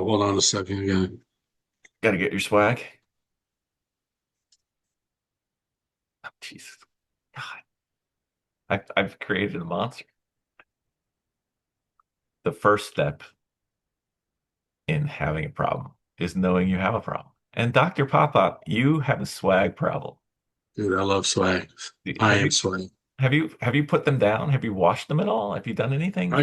hold on a second again. Got to get your swag. Oh, Jesus. God, I've created a monster. The first step in having a problem is knowing you have a problem. And Dr. Papa, you have a swag problem. Dude, I love swag. I Have am you swag. have you put them down? Have you washed them at all? Have you done anything? You've got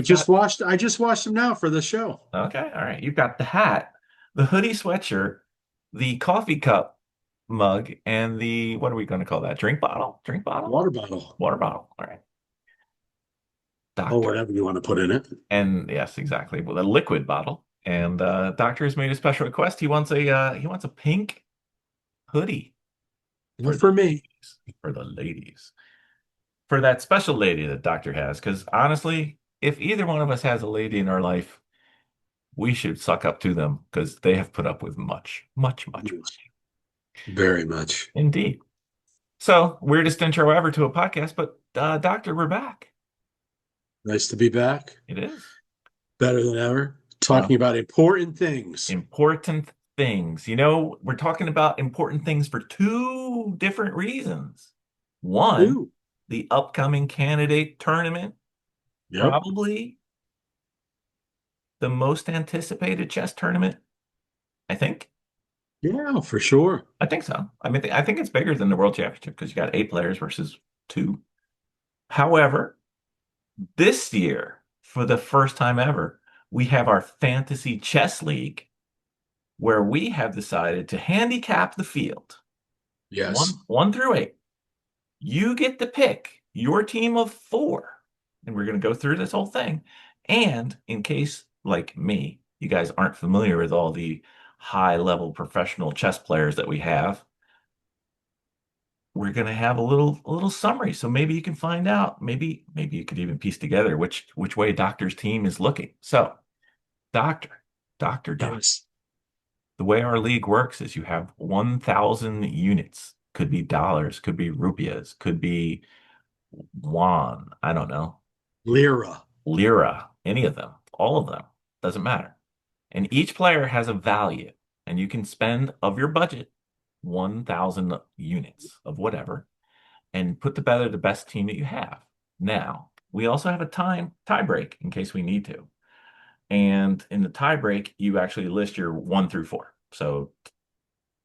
I just watched them now for the show. okay, all right. You've got the hat, the hoodie sweatshirt, the coffee cup mug, and the what are we going to call that? Drink bottle? Drink bottle? Water bottle. Water bottle. All right. Or Doctor. whatever you want to put in it. And yes, exactly. With a liquid bottle. And doctor has made a special request. He wants a pink hoodie Not for the for me. ladies. For the ladies. For that special lady that doctor has. Because honestly, if either one of us has a lady in our life, we should suck up to them because they have put up with much, much, much, Yes, much. very much. Indeed. So, weirdest intro ever to a podcast, but doctor, we're back. Nice to be back. It is. Better than ever. Well, Talking about important things. important things. We're talking about important things for two different reasons. One, Ooh. the upcoming candidate tournament, Yep. probably the most anticipated chess tournament, I think. Yeah, for sure. I think so. I mean, I think it's bigger than the World Championship because you got 8 players versus 2. However, this year, for the first time ever, we have our fantasy chess league where we have decided to handicap the field Yes. one through 8. You get to pick your team of 4, and we're going to go through this whole thing. And in case, like me, you guys aren't familiar with all the high-level professional chess players that we have, we're going to have a little summary. So maybe you can find out. Maybe you could even piece together which way Doctor's team is looking. So, Doctor, Doctor. Yes. The way our league works is you have 1,000 units. Could be dollars, could be rupiahs, could be won. I don't know. Lyra. Lira, any of them, all of them, doesn't matter. And each player has a value, and you can spend of your budget 1,000 units of whatever and put together the best team that you have. Now, we also have a tie break in case we need to. And in the tie break, you actually list your 1 through 4. So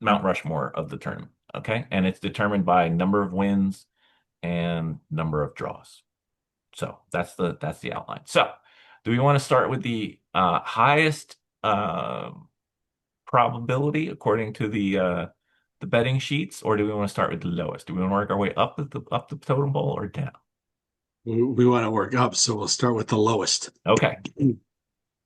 Mount Rushmore of the tournament. Okay. And it's determined by number of wins and number of draws. So that's the outline. So do we want to start with the highest probability according to the betting sheets, or do we want to start with the lowest? Do we want to work our way up the totem pole or down? We want to work up, so we'll start with the lowest. Okay.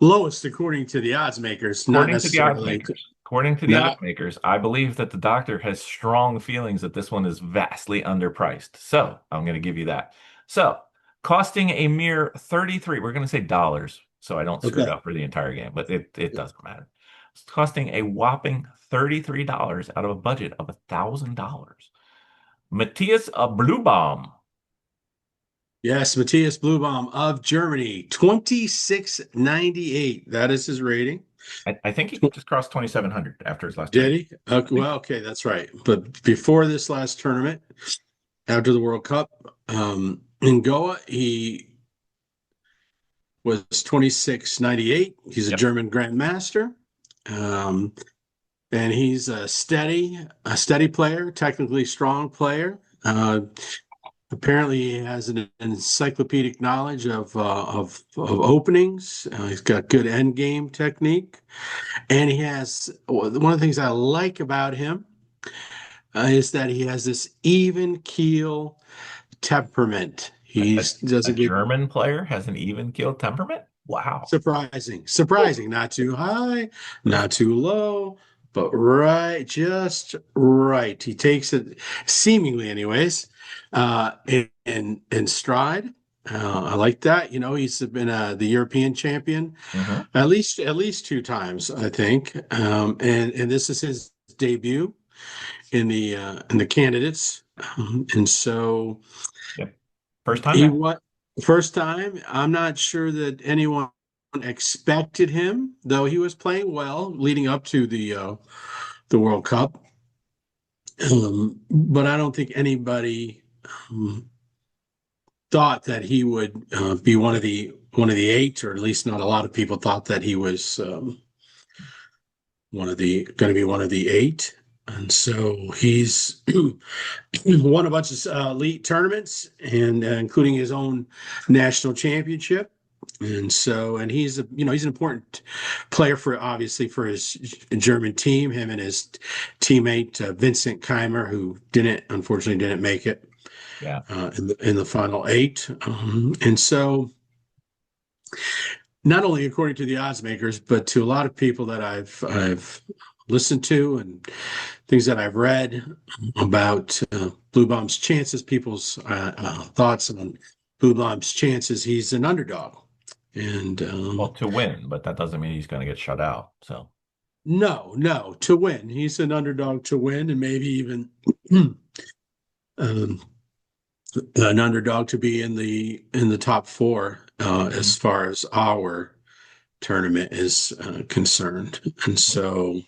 Lowest according to the odds makers, not According to the odds necessarily. makers, according to the odds Not makers, I believe that the doctor has strong feelings that this one is vastly underpriced. So I'm going to give you that. So costing a mere 33, we're going to say dollars, so I don't screw it okay. up for the entire game, but it doesn't matter. It's costing a whopping $33 out of a budget of $1,000. Matthias Bluebaum. Yes, Matthias Bluebaum of Germany, 2698. That is his rating. I think he just crossed 2,700 after his last Did tournament. he? Okay, well, okay, that's right. But before this last tournament, after the World Cup, in Goa, he was 2698. He's a Yep. German grandmaster. Um, and he's a steady player, technically strong player. Apparently, he has an encyclopedic knowledge of openings. He's got good end game technique, and he has one of the things I like about him is that he has this even keel temperament. He A, a doesn't get German player has an even keel temperament? Wow. surprising, not too high, not too low, but right, just right. He takes it seemingly anyways, in stride. I like that. He's been the European champion Hmm. at least 2 times, I think. And this is his debut in the candidates. And so Yep. First time he now. what first time. I'm not sure that anyone expected him, though he was playing well leading up to the World Cup. But I don't think anybody um, thought that he would be one of the eight, or at least not a lot of people thought that he was going to be one of the eight. And so he's won a bunch of elite tournaments, and including his own national championship. And he's an important player for obviously for his German team. Him and his teammate Vincent Keimer, who unfortunately didn't make it Yeah. in the final eight. And so, not only according to the odds makers, but to a lot of people that I've listened to and things that I've read about Blue Bomb's chances, people's thoughts on Blue Bomb's chances. He's an underdog, and Well, to win, but that doesn't mean he's going to get shut out. So, no, to win. He's an underdog to win, and maybe even um, an underdog to be in the top four as far as our tournament is concerned. And so,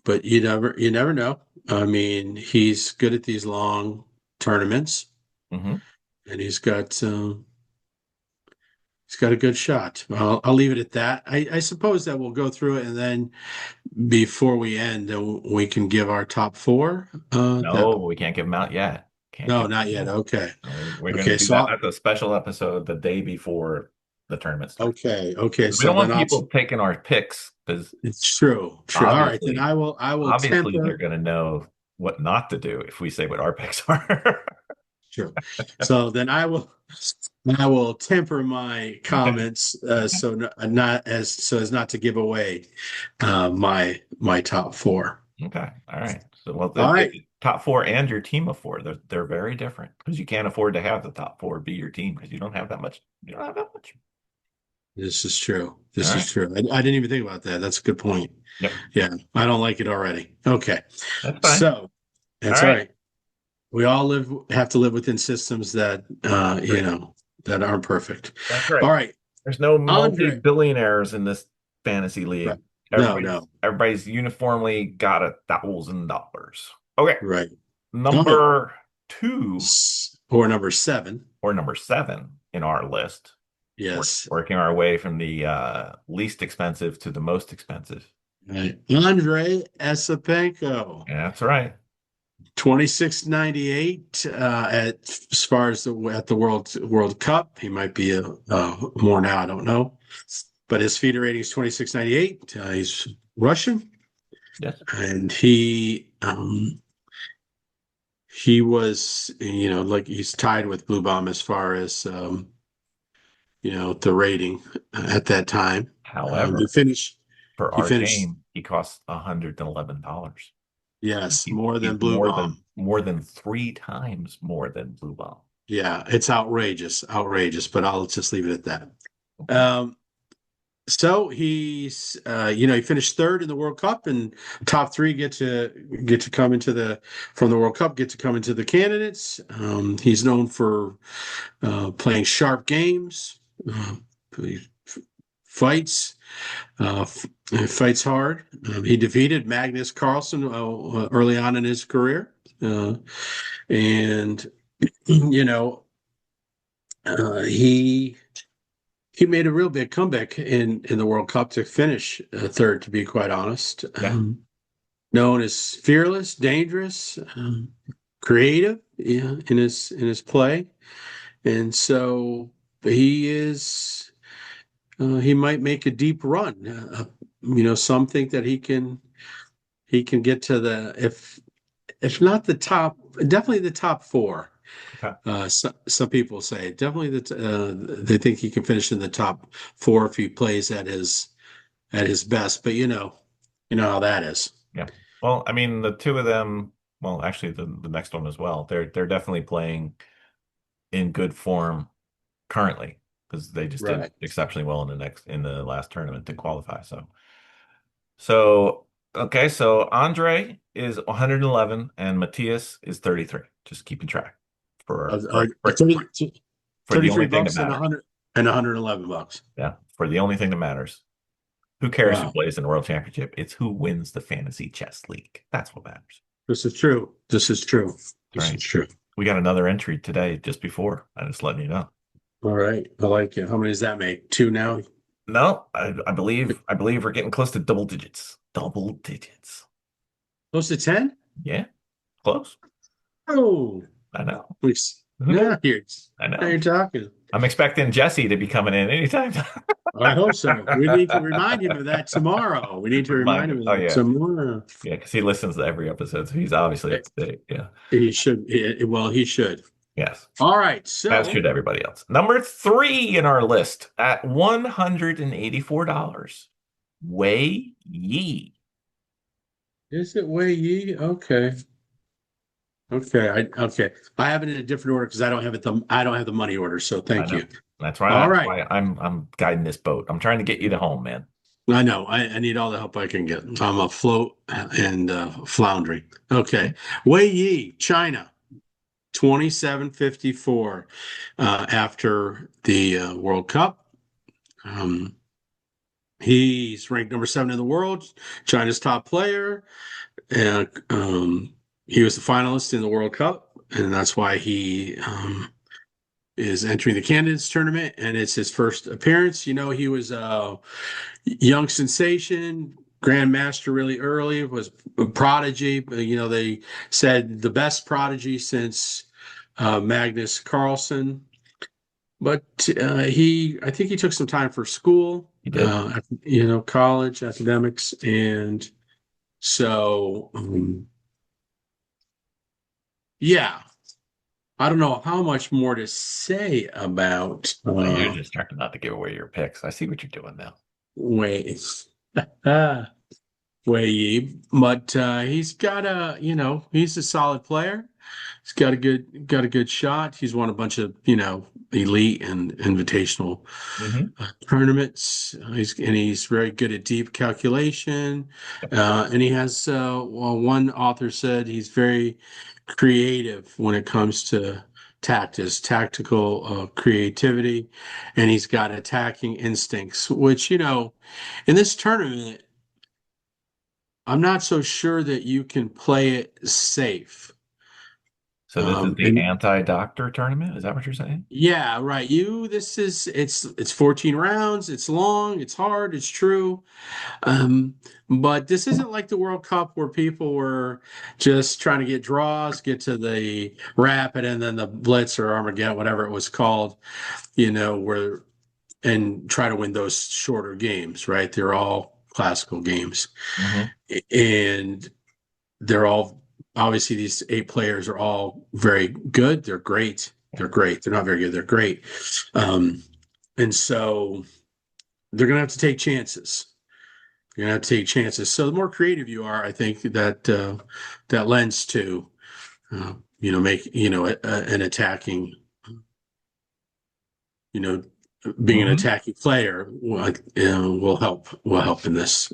but you never know. I mean, he's good at these long tournaments, mhm. and he's got a good shot. I'll leave it at that. I suppose that we'll go through it, and then before we end, we can give our top four. No, we can't give them out yet. Can't No, give not them yet. out. Okay. No, we're going to Okay. do So that at the special episode the day before the tournament starts. okay. We So don't then want people taking our picks because it's true. True. All right. Then obviously, I will obviously they're temper. going to know what not to do if we say what our picks are. True. So then I will temper my Okay. comments so as not to give away my top four. Okay. All right. So, well, All right. top four and your team of four, they're very different because you can't afford to have the top four be your team because you don't have that much. You don't have that much. This is true. All This is right. true. I didn't even think about that. That's a good point. Yep. Yeah, I don't like it already. Okay. That's fine. So All that's all right. right. We all have to live within systems that That's great. that aren't perfect. That's All right. right, There's no Andre. multi-billionaires in this fantasy Right. league. No, Everybody's no. everybody's uniformly got $1,000. Okay. Right. All right. Number two Or number seven. or number seven in our list. Yes. Working our way from the least expensive to the most expensive. Right. Andre Esipenko, Yeah, that's right. 2698 as far as at the World Cup. He might be more now, I don't know. But his FIDE rating is 2698. He's Russian, Yes. and he was, like he's tied with Blue Bomb as far as the rating at that time. He However, finished. for He our finished. game, he costs $111. Yes, He's, more he's than Blue Bomb. more than three times more than Blue Bomb. Yeah, it's outrageous. But I'll just leave it at that. Okay. So he finished third in the World Cup, and top three get to come from the World Cup, get to come into the candidates. He's known for playing sharp games, he fights, fights hard. He defeated Magnus Carlsen early on in his career, and you know he made a real big comeback in the World Cup to finish third, to be quite honest. Yeah. Known as fearless, dangerous, creative, yeah, in his play, and so he might make a deep run. Some think that he can get to if not the top, definitely the top four. Okay. Some people say definitely that they think he can finish in the top four if he plays at his best. But you know how that is. Yeah. Well, I mean, the two of them, well, actually the next one as well. They're definitely playing in good form currently because they just did Right. exceptionally well in the last tournament to qualify. So okay, so Andre is 111 and Matthias is 33. Just keeping track for 30, the only thing that $33 and matters. 111. Yeah. for the only thing that matters. Who cares who Wow. plays in the World Championship? It's who wins the Fantasy Chess League. That's what matters. This is true. This is true. That's This right. is true. We got another entry today just before. I'm just letting you know. All right. I like it. How many does that make? Two now? No, I believe we're getting close to double digits. Double digits. Close to 10? Yeah, close. Oh, I know. please. Who knew? Now you're, I now know. you're talking. I'm expecting Jesse to be coming in anytime. I hope so. We need to remind him of that tomorrow. We need to remind him of Oh that yeah, tomorrow. yeah, because he listens to every episode, so he's obviously up to date. Yeah. He should. Well, he should. Yes. All right. As So, should everybody else. Number 3 in our list at $184. Wei Yi. is it Wei Yi? Okay. Okay. I have it in a different order because I don't have it. I don't have the money order. So I thank know. you. That's All right. right. Why I'm guiding this boat. I'm trying to get you to home, man. I know. I need all the help I can get. I'm afloat and floundering. Okay. Wei Yi, China, 2754 after the World Cup. Um, he's ranked number 7 in the world, China's top player. And he was the finalist in the World Cup, and that's why he is entering the candidates tournament, and it's his first appearance. You know, he was a young sensation, grandmaster really early, was a prodigy. You know, they said the best prodigy since Magnus Carlsen. But I think he took some time for school, He did. you know, college academics, and so yeah. I don't know how much more to say about Well, you're just trying not to give away your picks. I see what you're doing now. Wei Wei Yi, but he's got he's a solid player. He's got a good shot. He's won a bunch of elite and invitational Hmm. tournaments. He's very good at deep calculation, and he has well, one author said he's very creative when it comes to tactical creativity, and he's got attacking instincts, which in this tournament, I'm not so sure that you can play it safe. So this is the And anti-doctor tournament. Is that what you're saying? yeah, right. It's 14 rounds, it's long, it's hard, it's true. Um, but this isn't like the World Cup where people were just trying to get draws, get to the rapid and then the blitz or Armageddon, whatever it was called, where and try to win those shorter games, right? They're all classical games. Hmm. And they're all obviously these 8 players are all very good. They're great. They're great. They're not very good. They're great. And so they're going to have to take chances. You're going to have to take chances. So the more creative you are, I think that lends to make an attacking being an Hmm. attacking player will help in this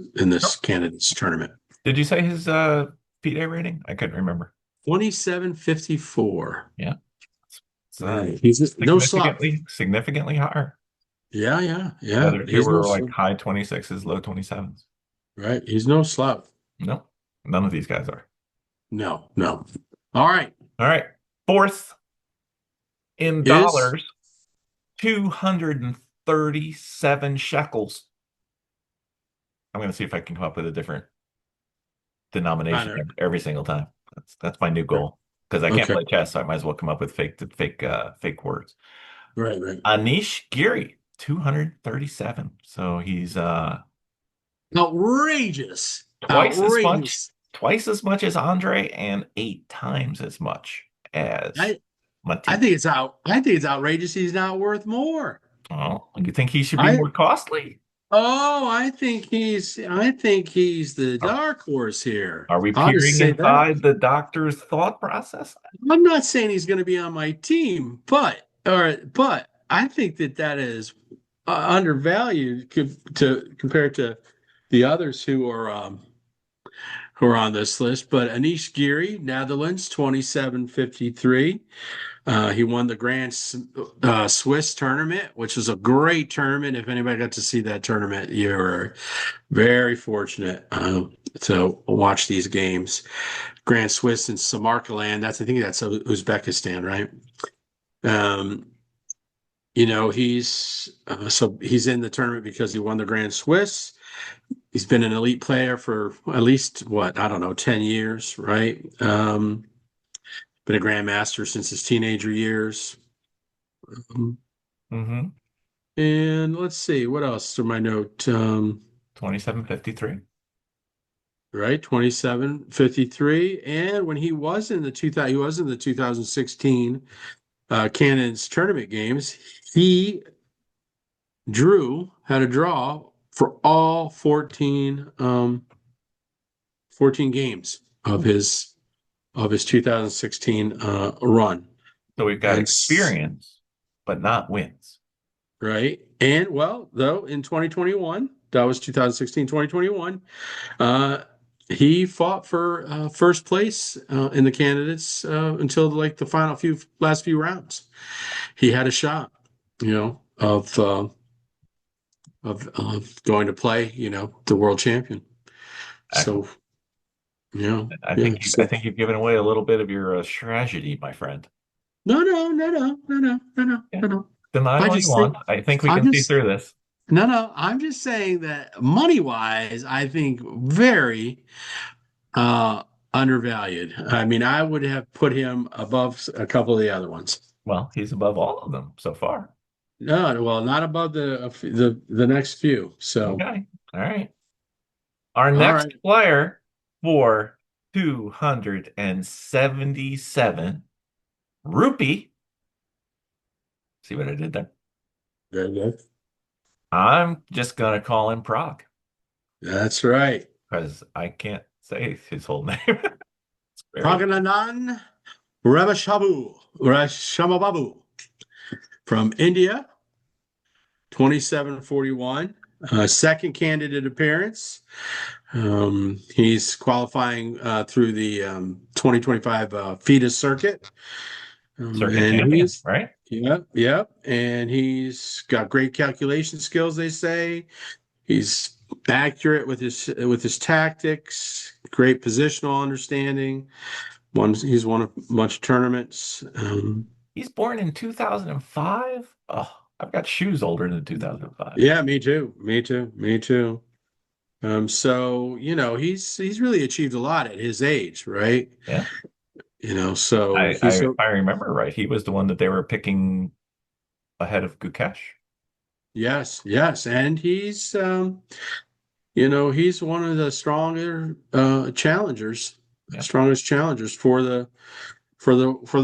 candidates tournament. Did you say his PDA rating? I couldn't remember. 2754. Yeah. It's Right. He's no slump. significantly higher. The Yeah. other two He's no were like slump. high 26s, low 27s. Right. He's no slump. No, none of these guys are. No. All right. All right. Fourth in Is dollars, 237 shekels. I'm going to see if I can come up with a different denomination Connor. every single time. That's my new goal because I can't Okay. play chess, so I might as well come up with fake words. Right. Anish Giri, 237. So he's Outrageous. twice as much, Outrageous. twice as much as Andre and 8 times as much as I I Mati. think it's out. I think it's outrageous. He's not worth more. Oh, you think he should be I more costly? I think he's the Are, dark horse here. are we I'll just peering say that. inside the doctor's thought process? I'm not saying he's going to be on my team, but I think that is undervalued compared to the others who are on this list. But Anish Giri, Netherlands, 2753. He won the Swiss tournament, which was a great tournament. If anybody got to see that tournament, you're very fortunate to watch these games. Grand Swiss in Samarkand. I think that's Uzbekistan, right? Um, he's in the tournament because he won the Grand Swiss. He's been an elite player for at least what, I don't know, 10 years, right? Been a grandmaster since his teenager years. Um, Mm-hmm. and let's see, what else from my note? 2753. Right, 2753. And when he was in the 2000, he was in the 2016 Cannon's tournament games, he had a draw for all 14 games of his 2016 run. So we've got And experience, but not wins. right. And well, though in 2021, that was 2016, 2021, he fought for first place in the candidates until like the last few rounds. He had a shot, of going to play, the world champion. Excellent. So, yeah. I So, think you've given away a little bit of your strategy, my friend. no, no, no, no, no, no, no, no, Yeah. no, no. Deny I all you just think want. I think we I'm can see just through this. no, no. I'm just saying that money wise, I think very uh undervalued. I mean, I would have put him above a couple of the other ones. Well, he's above all of them so far. No, well, not above the next few. So, Okay. All right. Our all next right. player for 277 rupee. See what I did there? Very good. I'm just going to call him Prague That's right. because I can't say his whole name. It's very Pragananan Rashamababu from India, 2741. Second candidate appearance. He's qualifying through the 2025 FIDE circuit. circuit And champion, right? yep. And he's got great calculation skills, they say. He's accurate with his tactics, great positional understanding. He's won a bunch of tournaments. He's born in 2005. Oh, I've got shoes older than 2005. Yeah, me too. Me too. Me too. So he's really achieved a lot at his age, right? Yeah. So I remember right. He was the one that they were picking ahead of Gukesh. yes, yes, and he's one of the stronger challengers, Yeah. strongest challengers for the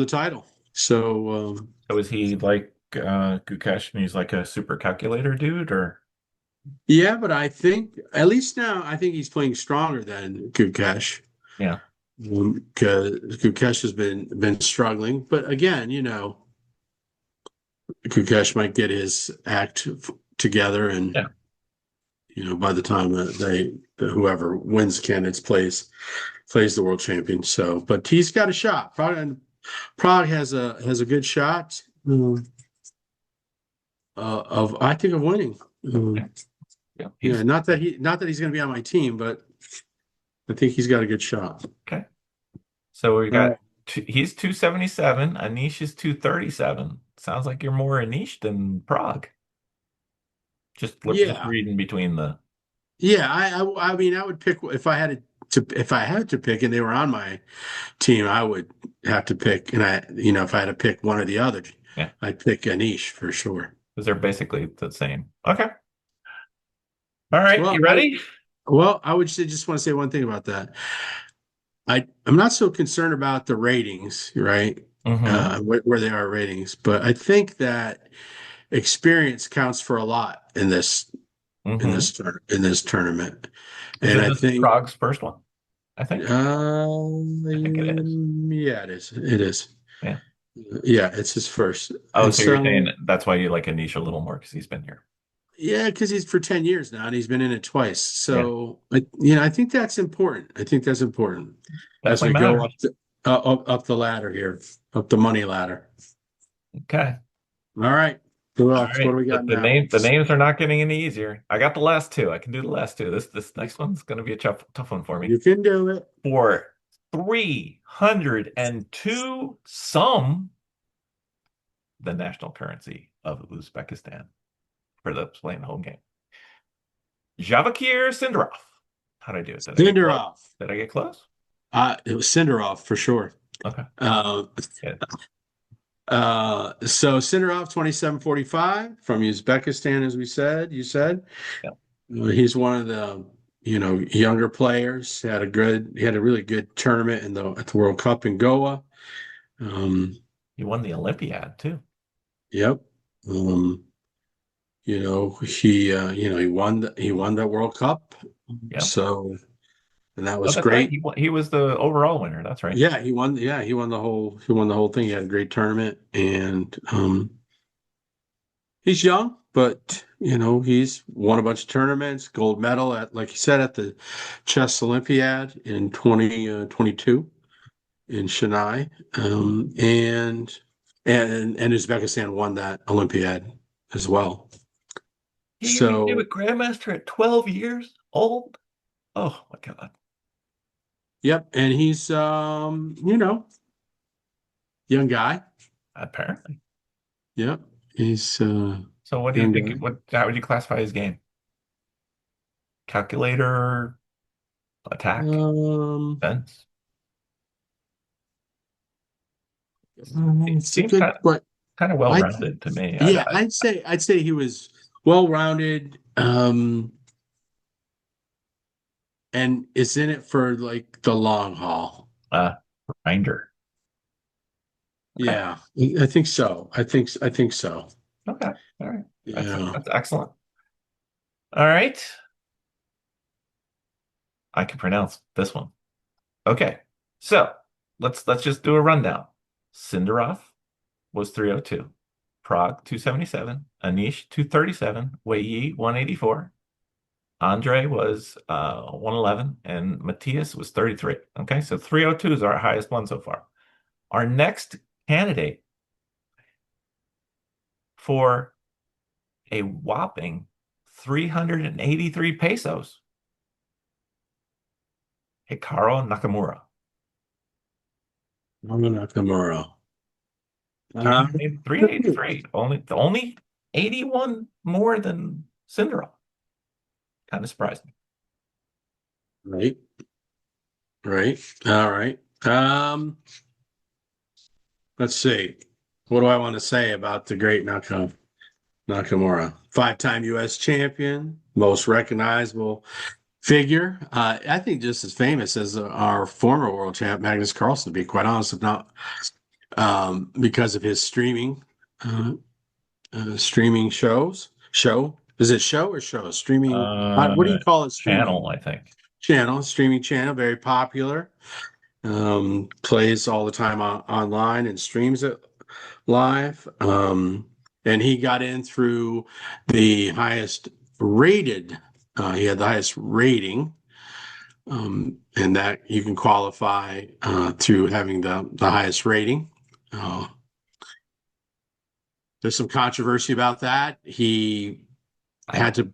title. So So is he like Gukesh and he's like a super calculator dude or yeah, but I think at least now I think he's playing stronger than Gukesh. yeah. Because Gukesh has been struggling, but again, Gukesh might get his act together, and Yeah. by the time that whoever wins candidates plays the world champion. So, but he's got a shot. Prague has a good shot of I think of winning. Yeah. Yeah. Yeah, not that he's going to be on my team, but I think he's got a good shot. Okay. So we All got right. he's 277. Anish is 237. Sounds like you're more Anish than Prague. Just Yeah, reading between the yeah. I mean, I would pick if I had to pick, and they were on my team, I would have to pick, and if I had to pick one or the other, yeah, I'd pick Anish for sure. because they're basically the same. Okay. All right, Well, you ready? I would just want to say one thing about that. I'm not so concerned about the ratings, right? Mm-hmm. Where they are ratings, but I think that experience counts for a lot in this in Mm-hmm. this tour- in this tournament, and Isn't I this think, Prague's first one? I think. I think it is. yeah, it is. It is. Yeah. Yeah, it's his first, Oh, and so you're saying so that's why you like Anish a little more because he's been here. yeah, because he's for 10 years now, and he's been in it twice. Yeah. So I think that's important. I think that's important as Definitely we go up matters. Up the ladder here, up the money ladder. Okay. All right. Who All else? What right. do we got The now? names are not getting any easier. I got the last two. I can do the last two. This next one's going to be a tough one for me. You can do it. For 302 some the national currency of Uzbekistan for the playing the home game. Javakir Sindarov. How did I do it? Did I get close? Sindarov. Did I get close? It was Sindarov for sure. Okay. Uh, Yeah. so Sindarov, 2745 from Uzbekistan, as we said, you said. Yeah. He's one of the, younger players. He had a really good tournament at the World Cup in Goa. He won the Olympiad too. Yep. He won the World Cup. Yeah. So, and that Oh, was that's right. great. He was the overall winner. That's right. Yeah, he won. Yeah, he won the whole thing. He had a great tournament, and he's young, but he's won a bunch of tournaments. Gold medal at, like you said, at the Chess Olympiad in 2022 in Chennai, and Uzbekistan won that Olympiad as well. He became a So, grandmaster at 12 years old. Oh my God. yep, and he's young guy. Apparently. Yep, he's So what do you young think? guy. How would you classify his game? Calculator, attack, Um, defense? It it's a seems good, but kind of I, well-rounded to me. yeah, I'd say he was well-rounded, and is in it for like the long haul. uh, grinder. Okay. Yeah, I think so. I think so. Okay. All right. Yeah. That's excellent. All right. I can pronounce this one. Okay. So let's just do a rundown. Sindarov was 302. Prague 277. Anish 237. Wei Yi 184. Andre was 111 and Matthias was 33. Okay, so 302 is our highest one so far. Our next candidate for a whopping 383 pesos, Hikaru Nakamura. Nakamura. 383. Only 81 more than Cinderella. Kind of surprised me. Right. Right. All right. Let's see. What do I want to say about the great Nakamura? Five-time U.S. champion, most recognizable figure. I think just as famous as our former world champ, Magnus Carlsen, to be quite honest, if not because of his uh, streaming shows. Show? Is it show or show? Streaming. What do you call it? Streaming Channel, I think. channel. Streaming channel. Very popular. Plays all the time online and streams it live. And he got in through the highest rated. He had the highest rating, and that you can qualify through having the highest rating. Uh, there's some controversy about that. He I had to.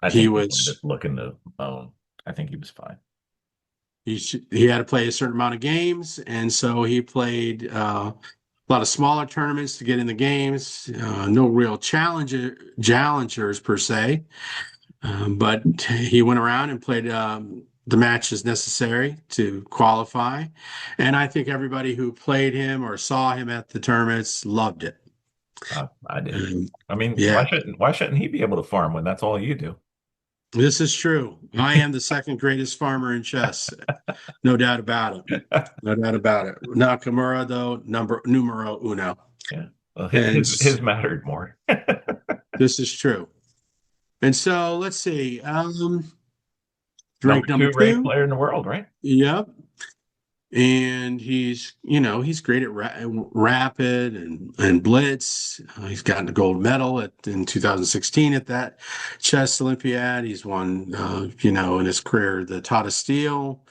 I He think he can was. just look in the phone. I think he was fine. He had to play a certain amount of games, and so he played a lot of smaller tournaments to get in the games. No real challengers per se, but he went around and played the matches necessary to qualify. And I think everybody who played him or saw him at the tournaments loved it. I did. Um, I mean, yeah, why shouldn't he be able to farm when that's all you do? this is true. I am the second greatest farmer in chess, no doubt about it. No doubt about it. Nakamura, though, numero uno. Yeah. Well, And his mattered more. this is true. And so let's see. Number Ranked number two ranked two. player in the world, right? Yep. And he's great at rapid and blitz. He's gotten a gold medal in 2016 at that chess Olympiad. He's won, in his career, the Tata Steel.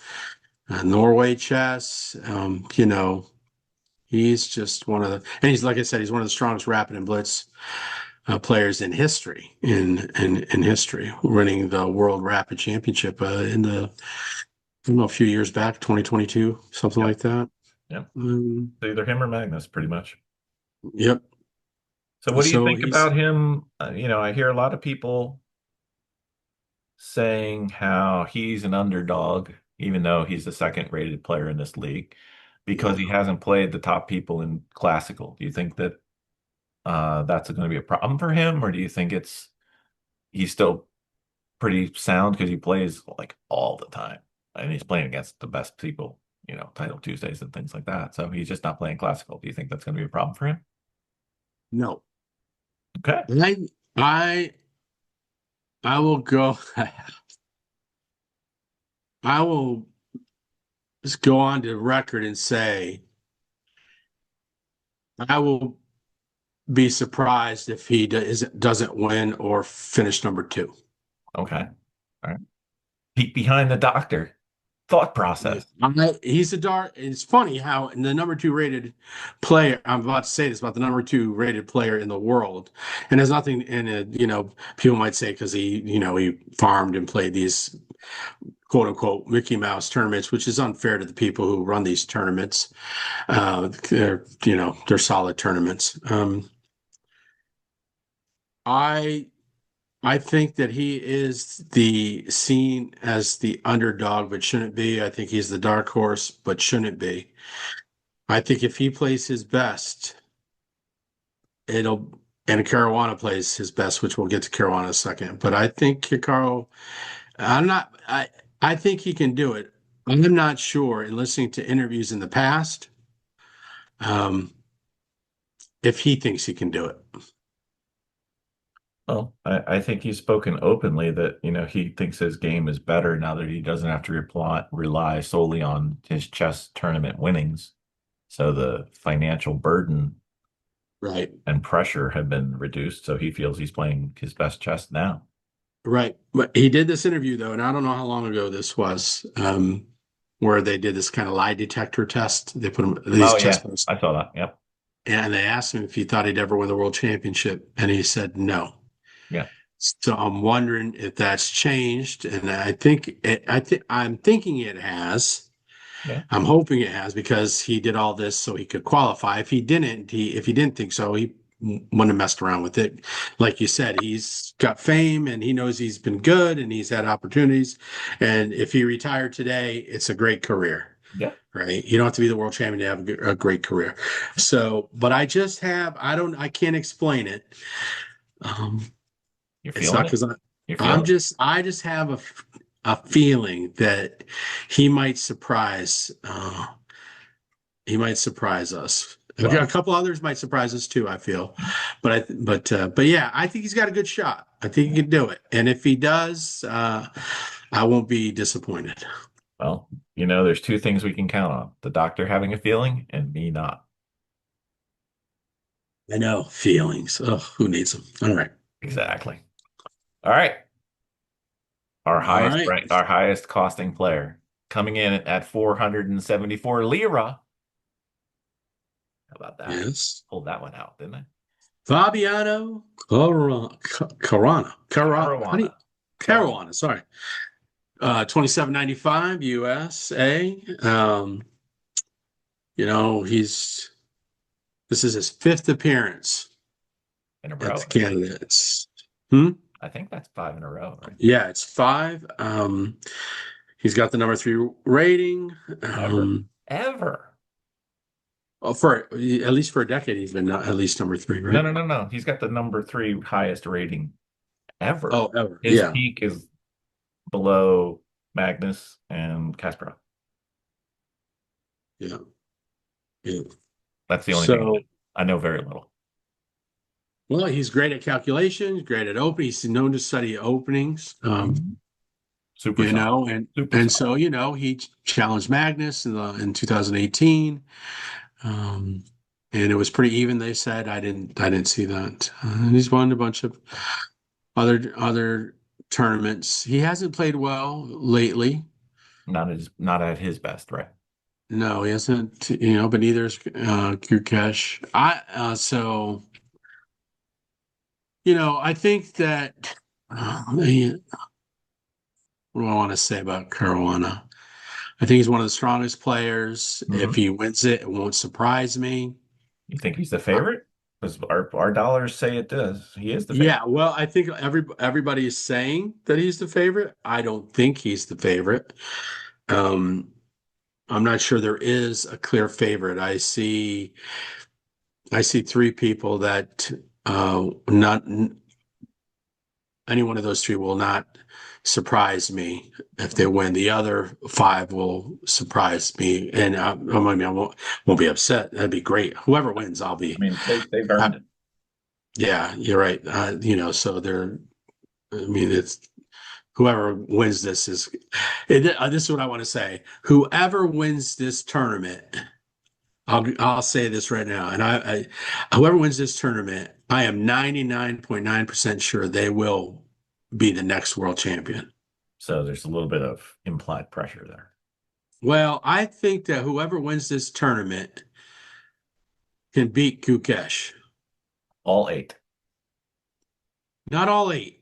Norway chess. He's just one of the, and he's like I said, he's one of the strongest rapid and blitz players in history. In history, winning the World Rapid Championship in the I don't know a few years back, 2022, something Yep. like that. Yep. Um, It's either him or Magnus, pretty much. yep. So what do you So think he's about him? I hear a lot of people saying how he's an underdog, even though he's the second rated player in this league, because yeah. he hasn't played the top people in classical. Do you think that that's going to be a problem for him, or do you think he's still pretty sound because he plays like all the time and he's playing against the best people, Title Tuesdays and things like that. So he's just not playing classical. Do you think that's going to be a problem for him? No. Okay. I I I will go. I will just go on to record and say I will be surprised if he doesn't win or finish number two. Okay. All right. Peek behind the doctor. Thought Yeah. process. He's a dark. It's funny how in the number two rated player, I'm about to say this about the number two rated player in the world, and there's nothing in it, people might say because he farmed and played these quote unquote Mickey Mouse tournaments, which is unfair to the people who run these tournaments. They're solid tournaments. I I think that he is the seen as the underdog, but shouldn't be. I think he's the dark horse, but shouldn't be. I think if he plays his best, it'll and Caruana plays his best, which we'll get to Caruana in a second. But I think Hikaru, I'm not I think he can do it. I'm not sure in listening to interviews in the past, um, if he thinks he can do it. Well, I think he's spoken openly that, he thinks his game is better now that he doesn't have to rely solely on his chess tournament winnings. So the financial burden Right. and pressure have been reduced. So he feels he's playing his best chess now. Right. But he did this interview though, and I don't know how long ago this was, where they did this kind of lie detector test. They put him these Oh, chess yeah. players, I saw that. Yep. and they asked him if he thought he'd ever win the world championship, and he said no. Yeah. So I'm wondering if that's changed, and I'm thinking it has. Yeah. I'm hoping it has because he did all this so he could qualify. If he didn't think so, he wouldn't have messed around with it. Like you said, he's got fame and he knows he's been good and he's had opportunities. And if he retired today, it's a great career, Yeah. right? You don't have to be the world champion to have a great career. So, but I can't explain it. Um, You're it's feeling not it. because You're feeling it. I just have a feeling that he might surprise. He might surprise us. A Well, couple others might surprise us too, I feel. But yeah, I think he's got a good shot. I think he can do it. And if he does, I won't be disappointed. well, there's two things we can count on: the doctor having a feeling and me not. I know feelings. Oh, who needs them? All right. Exactly. All right. Our All highest right. ranked, our highest costing player coming in at 474 lira. How about that? Yes. Pulled that one out, didn't I? Fabiano how do you Caruana. Caruana. Caruana, sorry. 27.95 USA. He's this is his fifth appearance In a at row, the I think. candidates. Hmm? I think that's five in a row, right? Yeah, it's five. He's got the number three rating. Ever. Ever. For at least for a decade, he's been at least number three, No, right? no, no, no. He's got the number three highest rating ever. Oh, ever. His Yeah, peak is below Magnus and Kasparov. yeah, yeah. That's the only thing I know. So, I know very little. well, he's great at calculations, great at opening. He's known to study openings. Mhm. Super solid. And Super solid. so he challenged Magnus in 2018. Um, and it was pretty even. They said I didn't see that. And he's won a bunch of other tournaments. He hasn't played well lately. Not at his best, right? No, he hasn't, but neither is Gukesh. I think that what do I want to say about Caruana? I think he's one of the strongest players. If Hmm. he wins it, it won't surprise me. You think he's the favorite? Because our dollars say it does. He is the favorite. Yeah, well, I think everybody is saying that he's the favorite. I don't think he's the favorite. Um, I'm not sure there is a clear favorite. I see three people that not any one of those three will not surprise me if they win. The other five will surprise me, and I won't be upset. That'd be great. Whoever wins, I'll I be. mean, they've earned it. Yeah, you're right. So they're. I mean, it's whoever wins this is. This is what I want to say. Whoever wins this tournament, I'll say this right now, and whoever wins this tournament, I am 99.9% sure they will be the next world champion. So there's a little bit of implied pressure there. Well, I think that whoever wins this tournament can beat Gukesh. All eight. Not all eight.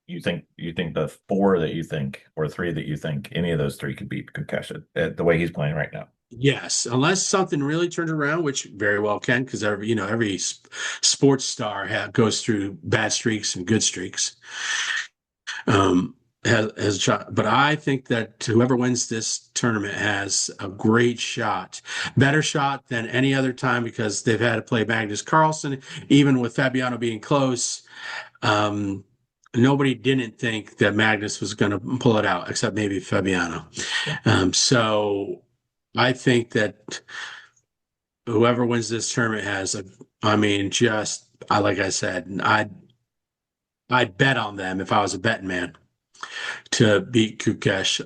You think the four that you think or three that you think any of those three could beat Gukesh at the way he's playing right now. Yes, unless something really turns around, which very well can, because every sports star goes through bad streaks and good streaks. Um, has a shot, but I think that whoever wins this tournament has a great shot, better shot than any other time because they've had to play Magnus Carlsen, even with Fabiano being close. Um, Nobody didn't think that Magnus was going to pull it out, except maybe Fabiano. Yeah. So I think that whoever wins this tournament I mean, like I said, I'd bet on them if I was a betting man to beat Gukesh,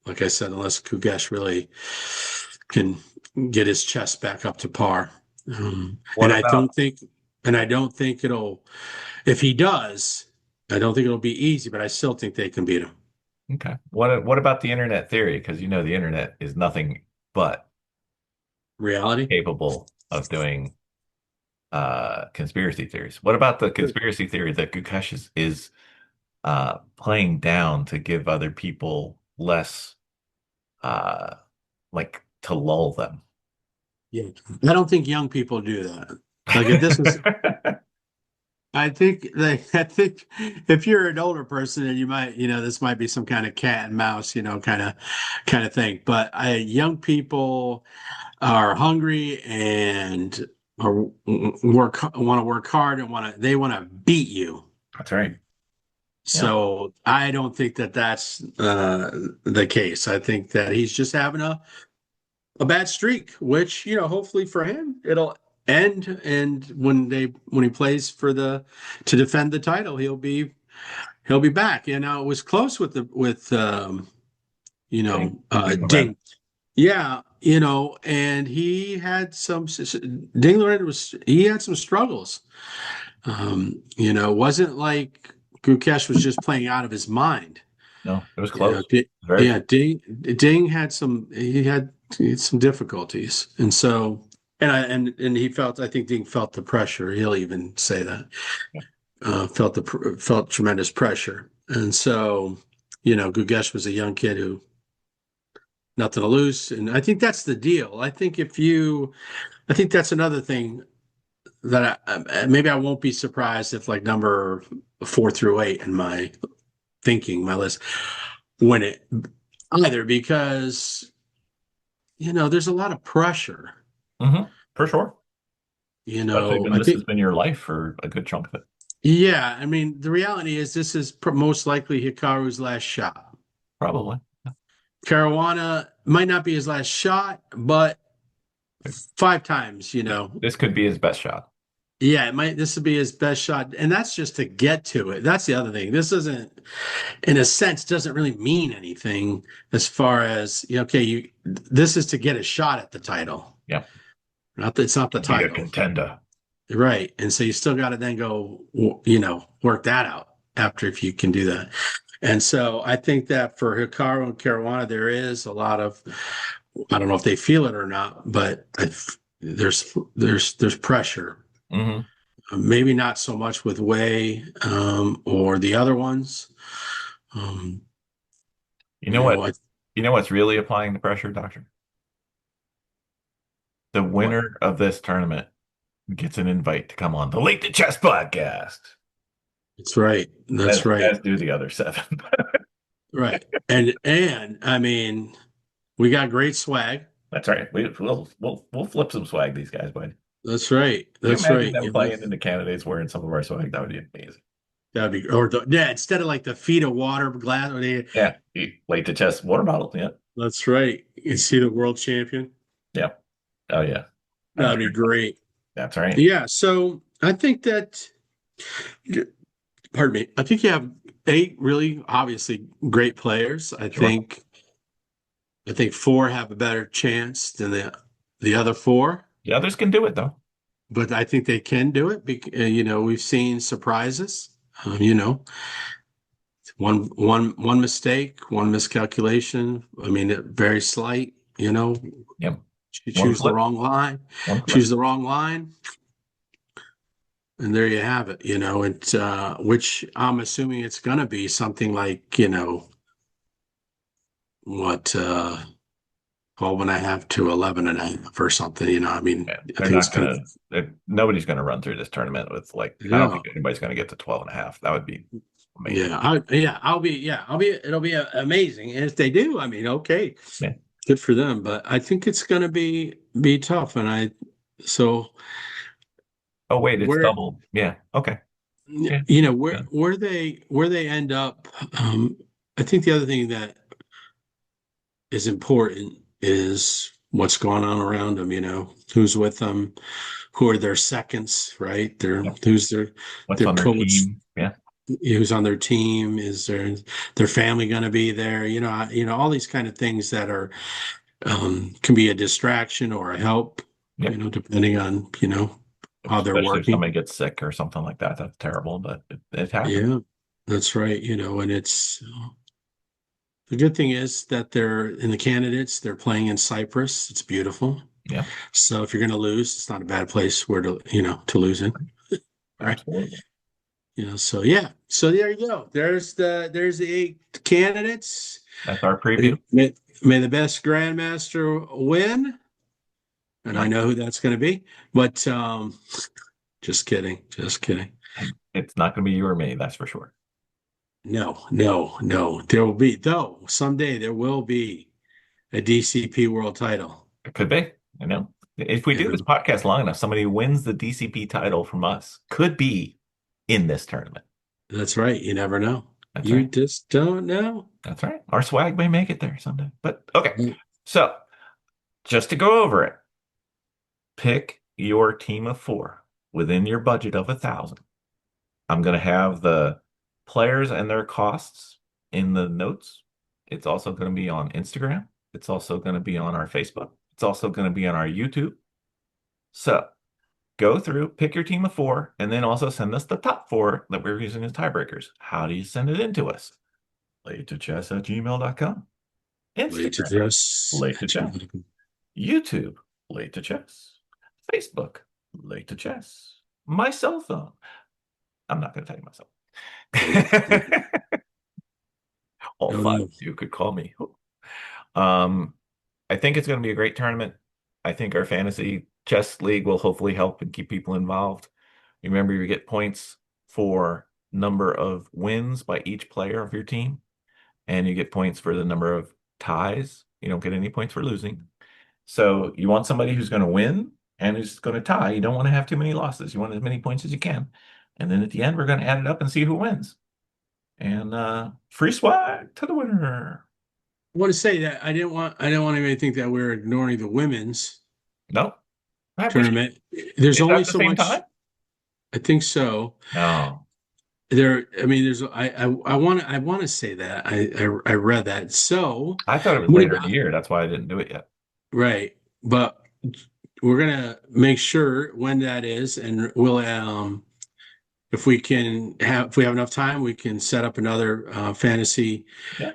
like I said, unless Gukesh really can get his chest back up to par. What about And I don't think if he does, I don't think it'll be easy, but I still think they can beat him. okay? What about the internet theory? Because the internet is nothing but Reality? capable of doing conspiracy theories. What about the conspiracy theory that Gukesh is playing down to give other people less uh like to lull them? Yeah. I don't think young people do that. Like if this was I think if you're an older person and you might, this might be some kind of cat and mouse, kind of thing. But young people are hungry and want to work hard and they want to beat you. That's right. Yeah. So I don't think that that's the case. I think that he's just having a bad streak, which, hopefully for him, it'll end. And when he plays to defend the title, he'll be back. It was close with Ding. Ding. Yeah, and he had Ding Loren he had some struggles. Wasn't like Gukesh was just playing out of his mind. No, it was You know, close. Di- Very yeah, close. Ding he had some difficulties, and so and I think Ding felt the pressure. He'll even say that Yeah. felt tremendous pressure, and so Gugesh was a young kid who nothing to lose, and I think that's the deal. I think that's another thing that maybe I won't be surprised if like number 4 through 8 in my thinking, my list, win it either because there's a lot of pressure. For sure. Especially when I this has think, been your life for a good chunk of it. yeah, I mean, the reality is this is most likely Hikaru's last shot. Probably. Caruana might not be his last shot, but 5 times, This could be his best shot. yeah, this would be his best shot. And that's just to get to it. That's the other thing. This doesn't, in a sense, doesn't really mean anything as far as, okay, this is to get a shot at the title. Yeah. It's not the To be a title. contender. Right. And so you still got to then go, work that out after if you can do that. And so I think that for Hikaru and Caruana, there is a lot of, I don't know if they feel it or not, but there's pressure. Hmm. Maybe not so much with Wei or the other ones. Um, You know you know, what? You know what's really applying the pressure, Doctor? The what? winner of this tournament gets an invite to come on the Late to Chess podcast, That's right. That's right. as do the other seven. Right. And I mean, we got great swag. That's right. We'll flip some swag these guys, bud. That's right. Can you That's imagine right. them You know, playing into candidates wearing some of our swag? That would be amazing. that'd be or yeah, instead of like the feet of water glass. Yeah. Late to chess water bottle. Yeah. That's right. You see the world champion. Yeah. Oh yeah. That'd That'd be be pretty cool. great. That's right. Yeah. So I think that, pardon me, I think you have eight really obviously great players. Sure. I think four have a better chance than the other four, The others can do it though. but I think they can do it. You know, we've seen surprises. You know, one mistake, one miscalculation. I mean, very slight. You know, Yep. you One choose the flip. wrong line, One flip. choose the wrong line, and there you have it. You know, and which I'm assuming it's going to be something like what 12 and a half to 11 and a half or something. You know, I mean, Yeah. I They're think it's not going to. gonna nobody's gonna run through this tournament with like I don't Yeah. think anybody's gonna get to 12 and a half. That would be amazing. It'll be amazing. And if they do, I mean, okay, Yeah. good for them. But I think it's going to be tough. So Oh wait, it's where, double. Yeah. Okay. Yeah. you know, Yeah. where they end up, I think the other thing that is important is what's going on around them, you know, who's with them, who are their seconds, right? Yep. Who's What's their on their coach, team? Yeah. who's on their team, is their family going to be there? You know, all these kind of things that are can be a distraction or a help, you Yep. know, depending on, you know, how they're Especially if working. somebody gets sick or something like that. That's terrible, but it happens. Yeah, that's right. You know, and it's the good thing is that they're in the candidates, they're playing in Cyprus. It's beautiful. Yeah. So if you're going to lose, it's not a bad place where you know, to lose in. Right. Absolutely. You know, so yeah. So there you go. There's the eight candidates. That's our preview. May the best grandmaster win. And I Yep. know who that's going to be, but just kidding. Just kidding. It's not going to be you or me, that's for sure. No. There will be, though, someday there will be a DCP world title. It could be. You know, if we do this And podcast long enough, somebody who wins the DCP title from us could be in this tournament. that's right. You never know. That's You right. just don't know. That's right. Our swag may make it there someday. But okay. So just to go over it, pick your team of four within your budget of 1,000. I'm going to have the players and their costs in the notes. It's also going to be on Instagram. It's also going to be on our Facebook. It's also going to be on our YouTube. So go through, pick your team of four, and then also send us the top four that we're using as tiebreakers. How do you send it in to us? Late2chess@gmail.com. Late to Instagram, dress. Late2chess. YouTube, Late2chess. Facebook, Late2chess. My cell phone. I'm not going to tell you myself. All No, five no. of you could call me. Um, I think it's going to be a great tournament. I think our fantasy chess league will hopefully help and keep people involved. Remember, you get points for number of wins by each player of your team, and you get points for the number of ties. You don't get any points for losing. So you want somebody who's going to win and who's going to tie. You don't want to have too many losses. You want as many points as you can. And then at the end, we're going to add it up and see who wins. And free swag to the winner. I want to say that I didn't want anybody to think that we're ignoring the women's No, tournament. There's is that only at the so same much. time? I think so. No, I mean, I want to say that I read that. So I thought it was what later in about the year. That's why I didn't do it yet. right? But we're gonna make sure when that is, and we'll if we have enough time, we can set up another fantasy Yeah.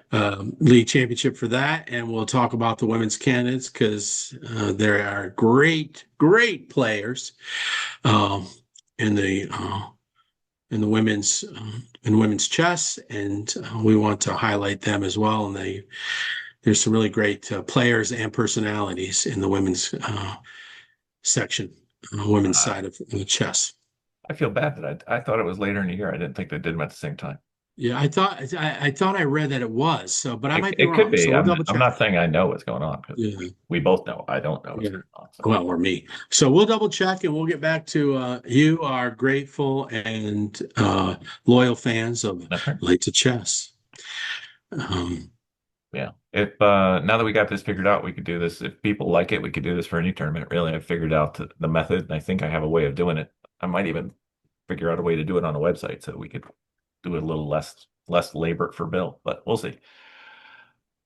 league championship for that, and we'll talk about the women's candidates because there are great players um, in the women's chess, and we want to highlight them as well. And there's some really great players and personalities in the women's section, women's Uh, side of chess. I feel bad that I thought it was later in the year. I didn't think they did them at the same time. Yeah, I thought I read that it was so, but I might be It could wrong. So be. we'll double I'm check. not saying I know what's going on because Yeah, we both know. I don't know what's yeah. going on. So Well, or me. So we'll double check and we'll get back to you, our grateful and loyal fans of that's right. Late to Chess. Um, Yeah. If now that we got this figured out, we could do this. If people like it, we could do this for any tournament. Really, I figured out the method, and I think I have a way of doing it. I might even figure out a way to do it on a website so we could do it a little less labor for Bill, but we'll see.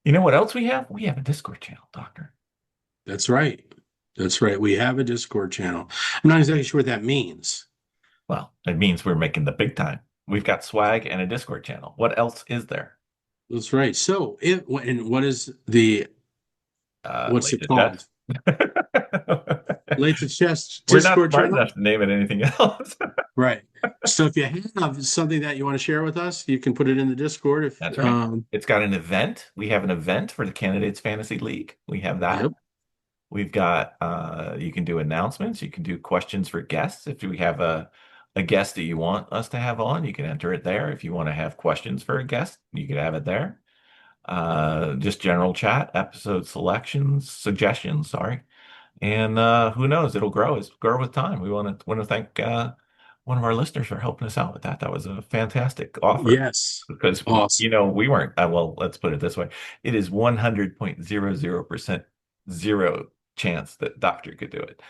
You know what else we have? We have a Discord channel, Doctor. that's right. That's right. We have a Discord channel. I'm not exactly sure what that means. Well, it means we're making the big time. We've got swag and a Discord channel. What else is there? That's right. So and what is the what's Late it to called? chess. Late to Chess We're not Discord smart channel? enough to name it anything else. Right. So if you have something that you want to share with us, you can put it in the Discord. If That's right. It's got an event. We have an event for the Candidates Fantasy League. We have that. yep. We've got you can do announcements, you can do questions for guests. If we have a guest that you want us to have on, you can enter it there. If you want to have questions for a guest, you can have it there. Just general chat, episode selections, suggestions, sorry. And who knows, it'll grow with time. We want to thank one of our listeners for helping us out with that. That was a fantastic offer Yes. because Awesome. we weren't well, let's put it this way. It is 100.00% zero chance that Doctor could do it.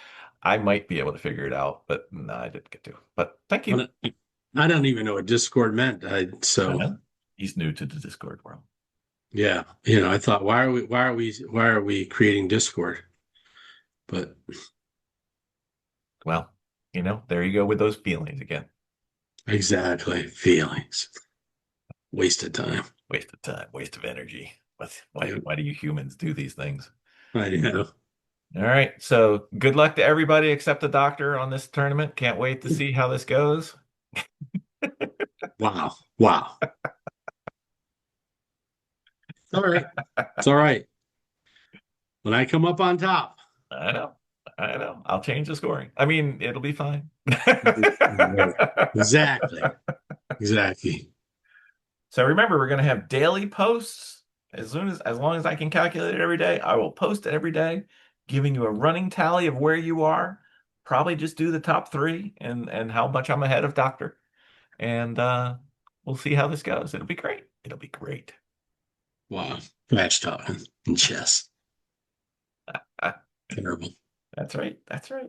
I might be able to figure it out, but no, I didn't get to. But thank you. I don't even know what Discord meant. I So know. He's new to the Discord world. yeah, I thought, why are we creating Discord? But Well, there you go with those feelings again. exactly, feelings, wasted time. Waste of time, waste of energy. Why, Yeah, why do you humans do these things? I know. All right. So good luck to everybody except the Doctor on this tournament. Can't wait to see how this goes. Wow, wow. All right, it's all right. When I come up on top. I know. I know. I'll change the scoring. I mean, it'll be fine. Exactly, exactly. So remember, we're going to have daily posts. As long as I can calculate it every day, I will post it every day, giving you a running tally of where you are. Probably just do the top three and how much I'm ahead of Doctor. And we'll see how this goes. It'll be great. It'll be great. Wow, match talking and chess. Terrible. That's right. That's right.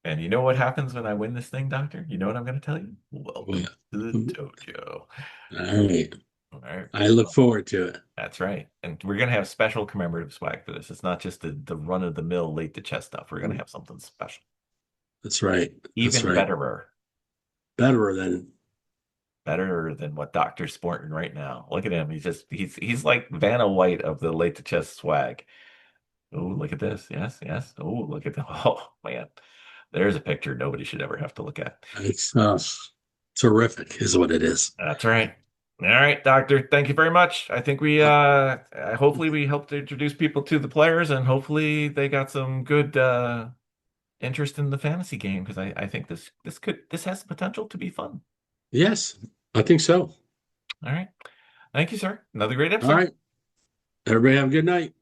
And you know what happens when I win this thing, Doctor? You know what I'm going to tell you? Welcome Well, to the all dojo. right. All right. I look forward to it. That's right. And we're going to have special commemorative swag for this. It's not just the run of the mill late to chess stuff. We're going to have something special. That's right. That's Even right. betterer. Better Better than what Doctor's sporting right now. Look at him. He's like Vanna White of the late to chess swag. Oh, look at this. Yes, yes. Oh, look at the oh man. There's a picture nobody should ever have to look at. it's terrific, is what it is. That's right. All right, Doctor. Thank you very much. I think we hopefully we helped to introduce people to the players and hopefully they got some good interest in the fantasy game because I think this has the potential to be fun. Yes, I think so. All right. Thank you, sir. Another great All episode. right. Everybody have a good night.